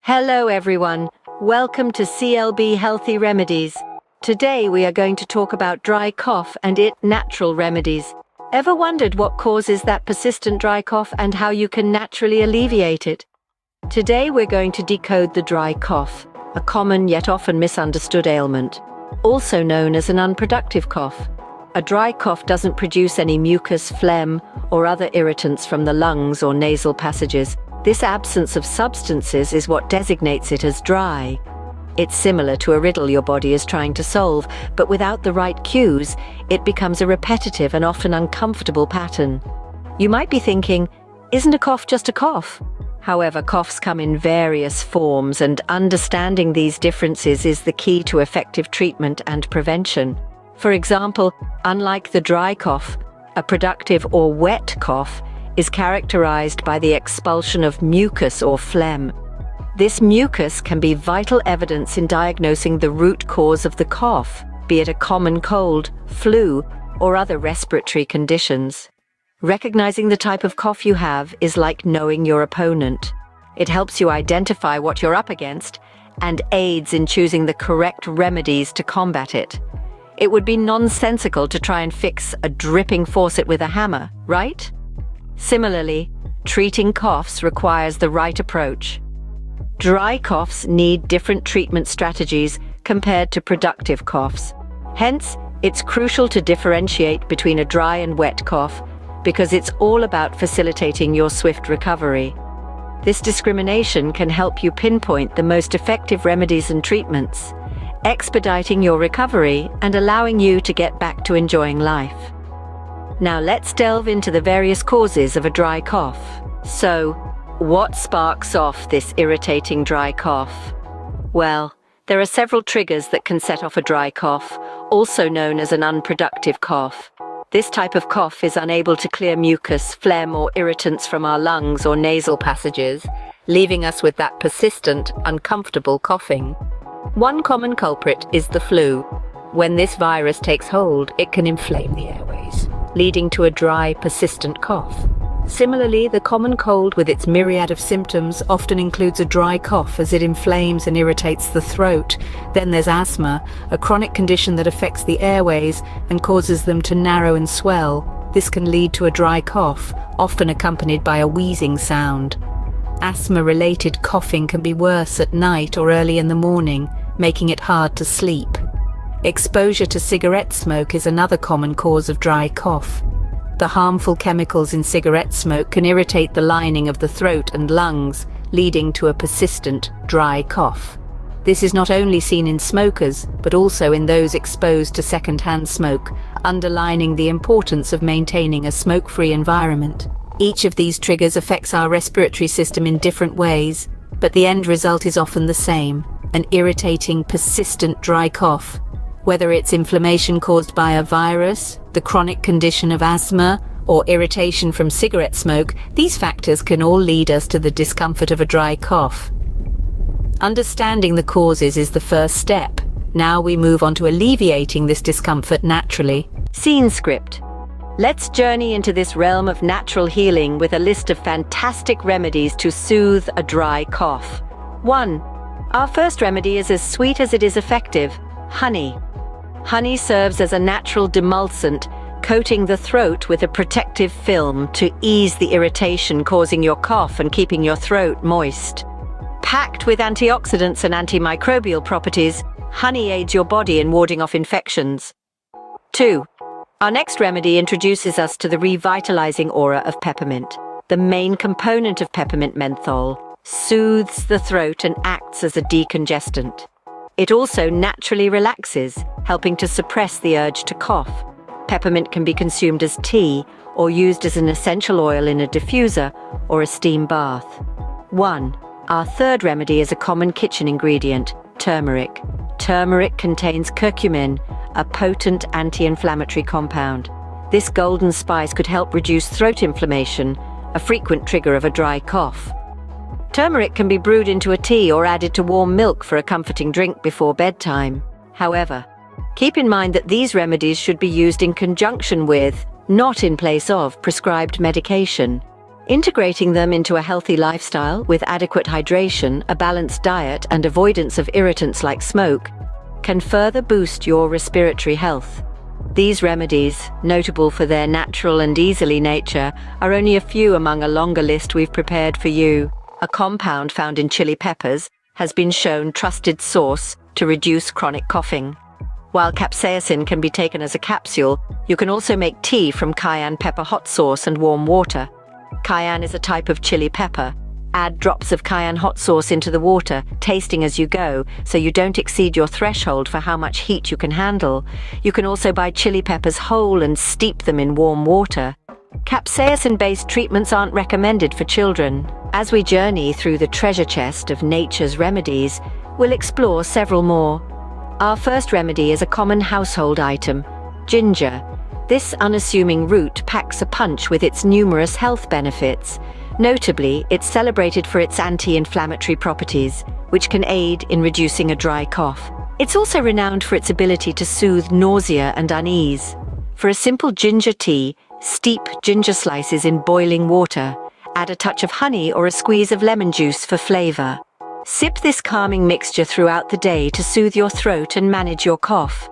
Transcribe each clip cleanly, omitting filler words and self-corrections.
Hello everyone, welcome to CLB Healthy Remedies. Today we are going to talk about dry cough and its natural remedies. Ever wondered what causes that persistent dry cough and how you can naturally alleviate it? Today we're going to decode the dry cough, a common yet often misunderstood ailment, also known as an unproductive cough. A dry cough doesn't produce any mucus, phlegm, or other irritants from the lungs or nasal passages. This absence of substances is what designates it as dry. It's similar to a riddle your body is trying to solve, but without the right cues, it becomes a repetitive and often uncomfortable pattern. You might be thinking, isn't a cough just a cough? However, coughs come in various forms, and understanding these differences is the key to effective treatment and prevention. For example, unlike the dry cough, a productive or wet cough is characterized by the expulsion of mucus or phlegm. This mucus can be vital evidence in diagnosing the root cause of the cough, be it a common cold, flu, or other respiratory conditions. Recognizing the type of cough you have is like knowing your opponent. It helps you identify what you're up against and aids in choosing the correct remedies to combat it. It would be nonsensical to try and fix a dripping faucet with a hammer, right? Similarly, treating coughs requires the right approach. Dry coughs need different treatment strategies compared to productive coughs. Hence, it's crucial to differentiate between a dry and wet cough because it's all about facilitating your swift recovery. This discrimination can help you pinpoint the most effective remedies and treatments, expediting your recovery and allowing you to get back to enjoying life. Now let's delve into the various causes of a dry cough. So, what sparks off this irritating dry cough? Well, there are several triggers that can set off a dry cough, also known as an unproductive cough. This type of cough is unable to clear mucus, phlegm, or irritants from our lungs or nasal passages, leaving us with that persistent, uncomfortable coughing. One common culprit is the flu. When this virus takes hold, it can inflame the airways, leading to a dry, persistent cough. Similarly, the common cold with its myriad of symptoms often includes a dry cough as it inflames and irritates the throat. Then there's asthma, a chronic condition that affects the airways and causes them to narrow and swell. This can lead to a dry cough, often accompanied by a wheezing sound. Asthma-related coughing can be worse at night or early in the morning, making it hard to sleep. Exposure to cigarette smoke is another common cause of dry cough. The harmful chemicals in cigarette smoke can irritate the lining of the throat and lungs, leading to a persistent dry cough. This is not only seen in smokers, but also in those exposed to second-hand smoke, underlining the importance of maintaining a smoke-free environment. Each of these triggers affects our respiratory system in different ways, but the end result is often the same: an irritating, persistent dry cough. Whether it's inflammation caused by a virus, the chronic condition of asthma, or irritation from cigarette smoke, these factors can all lead us to the discomfort of a dry cough. Understanding the causes is the first step. Now we move on to alleviating this discomfort naturally. Scene script. Let's journey into this realm of natural healing with a list of fantastic remedies to soothe a dry cough. 1. Our first remedy is as sweet as it is effective: honey. Honey serves as a natural demulcent, coating the throat with a protective film to ease the irritation causing your cough and keeping your throat moist. Packed with antioxidants and antimicrobial properties, honey aids your body in warding off infections. 2. Our next remedy introduces us to the revitalizing aura of peppermint. The main component of peppermint menthol soothes the throat and acts as a decongestant. It also naturally relaxes, helping to suppress the urge to cough. Peppermint can be consumed as tea or used as an essential oil in a diffuser or a steam bath. 1. Our third remedy is a common kitchen ingredient: turmeric. Turmeric contains curcumin, a potent anti-inflammatory compound. This golden spice could help reduce throat inflammation, a frequent trigger of a dry cough. Turmeric can be brewed into a tea or added to warm milk for a comforting drink before bedtime. However, keep in mind that these remedies should be used in conjunction with, not in place of, prescribed medication. Integrating them into a healthy lifestyle with adequate hydration, a balanced diet, and avoidance of irritants like smoke can further boost your respiratory health. These remedies, notable for their natural and easily nature, are only a few among a longer list we've prepared for you. A compound found in chili peppers has been shown trusted source to reduce chronic coughing. While capsaicin can be taken as a capsule, you can also make tea from cayenne pepper hot sauce and warm water. Cayenne is a type of chili pepper. Add drops of cayenne hot sauce into the water, tasting as you go, so you don't exceed your threshold for how much heat you can handle. You can also buy chili peppers whole and steep them in warm water. Capsaicin-based treatments aren't recommended for children. As we journey through the treasure chest of nature's remedies, we'll explore several more. Our first remedy is a common household item: ginger. This unassuming root packs a punch with its numerous health benefits. Notably, it's celebrated for its anti-inflammatory properties, which can aid in reducing a dry cough. It's also renowned for its ability to soothe nausea and unease. For a simple ginger tea, steep ginger slices in boiling water. Add a touch of honey or a squeeze of lemon juice for flavor. Sip this calming mixture throughout the day to soothe your throat and manage your cough.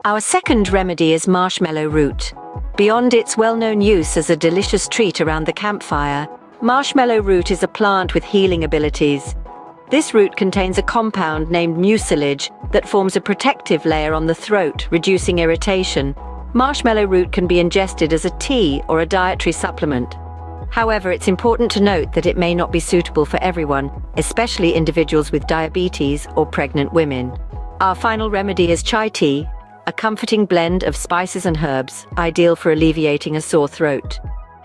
Our second remedy is marshmallow root. Beyond its well-known use as a delicious treat around the campfire, marshmallow root is a plant with healing abilities. This root contains a compound named mucilage that forms a protective layer on the throat, reducing irritation. Marshmallow root can be ingested as a tea or a dietary supplement. However, it's important to note that it may not be suitable for everyone, especially individuals with diabetes or pregnant women. Our final remedy is chai tea, a comforting blend of spices and herbs, ideal for alleviating a sore throat.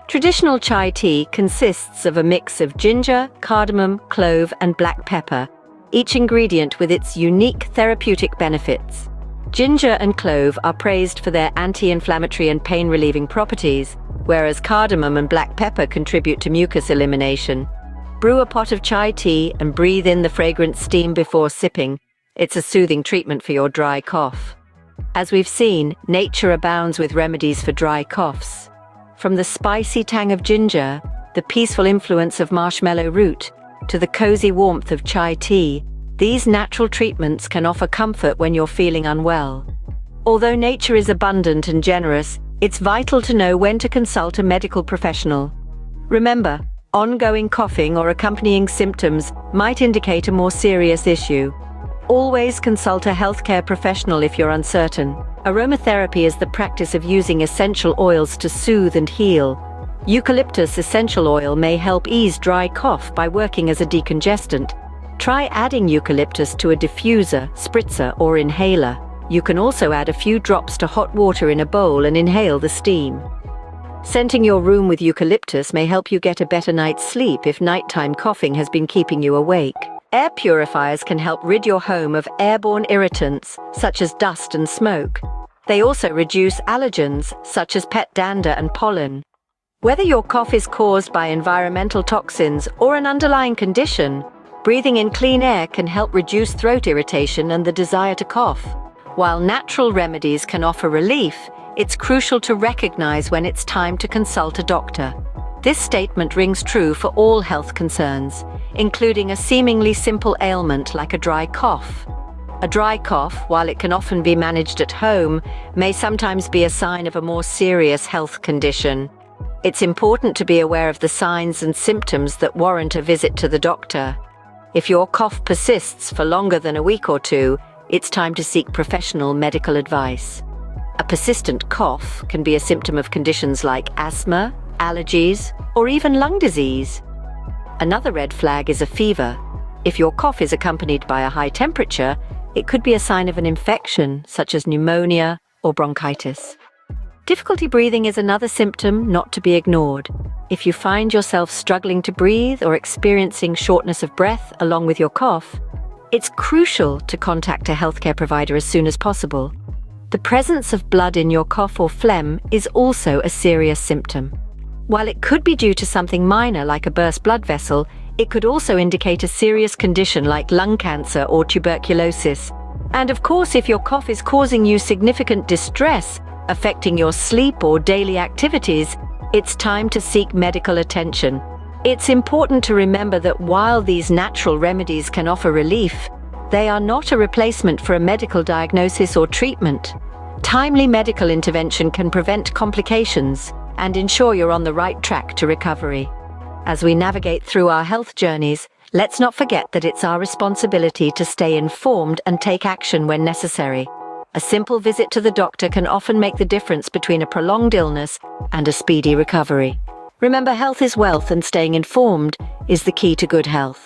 Traditional chai tea consists of a mix of ginger, cardamom, clove, and black pepper, each ingredient with its unique therapeutic benefits. Ginger and clove are praised for their anti-inflammatory and pain-relieving properties, whereas cardamom and black pepper contribute to mucus elimination. Brew a pot of chai tea and breathe in the fragrant steam before sipping. It's a soothing treatment for your dry cough. As we've seen, nature abounds with remedies for dry coughs. From the spicy tang of ginger, the peaceful influence of marshmallow root, to the cozy warmth of chai tea, these natural treatments can offer comfort when you're feeling unwell. Although nature is abundant and generous, it's vital to know when to consult a medical professional. Remember, ongoing coughing or accompanying symptoms might indicate a more serious issue. Always consult a healthcare professional if you're uncertain. Aromatherapy is the practice of using essential oils to soothe and heal. Eucalyptus essential oil may help ease dry cough by working as a decongestant. Try adding eucalyptus to a diffuser, spritzer, or inhaler. You can also add a few drops to hot water in a bowl and inhale the steam. Scenting your room with eucalyptus may help you get a better night's sleep if nighttime coughing has been keeping you awake. Air purifiers can help rid your home of airborne irritants, such as dust and smoke. They also reduce allergens, such as pet dander and pollen. Whether your cough is caused by environmental toxins or an underlying condition, breathing in clean air can help reduce throat irritation and the desire to cough. While natural remedies can offer relief, it's crucial to recognize when it's time to consult a doctor. This statement rings true for all health concerns, including a seemingly simple ailment like a dry cough. A dry cough, while it can often be managed at home, may sometimes be a sign of a more serious health condition. It's important to be aware of the signs and symptoms that warrant a visit to the doctor. If your cough persists for longer than a week or two, it's time to seek professional medical advice. A persistent cough can be a symptom of conditions like asthma, allergies, or even lung disease. Another red flag is a fever. If your cough is accompanied by a high temperature, it could be a sign of an infection, such as pneumonia or bronchitis. Difficulty breathing is another symptom not to be ignored. If you find yourself struggling to breathe or experiencing shortness of breath along with your cough, it's crucial to contact a healthcare provider as soon as possible. The presence of blood in your cough or phlegm is also a serious symptom. While it could be due to something minor like a burst blood vessel, it could also indicate a serious condition like lung cancer or tuberculosis. And of course, if your cough is causing you significant distress, affecting your sleep or daily activities, it's time to seek medical attention. It's important to remember that while these natural remedies can offer relief, they are not a replacement for a medical diagnosis or treatment. Timely medical intervention can prevent complications and ensure you're on the right track to recovery. As we navigate through our health journeys, let's not forget that it's our responsibility to stay informed and take action when necessary. A simple visit to the doctor can often make the difference between a prolonged illness and a speedy recovery. Remember, health is wealth, and staying informed is the key to good health.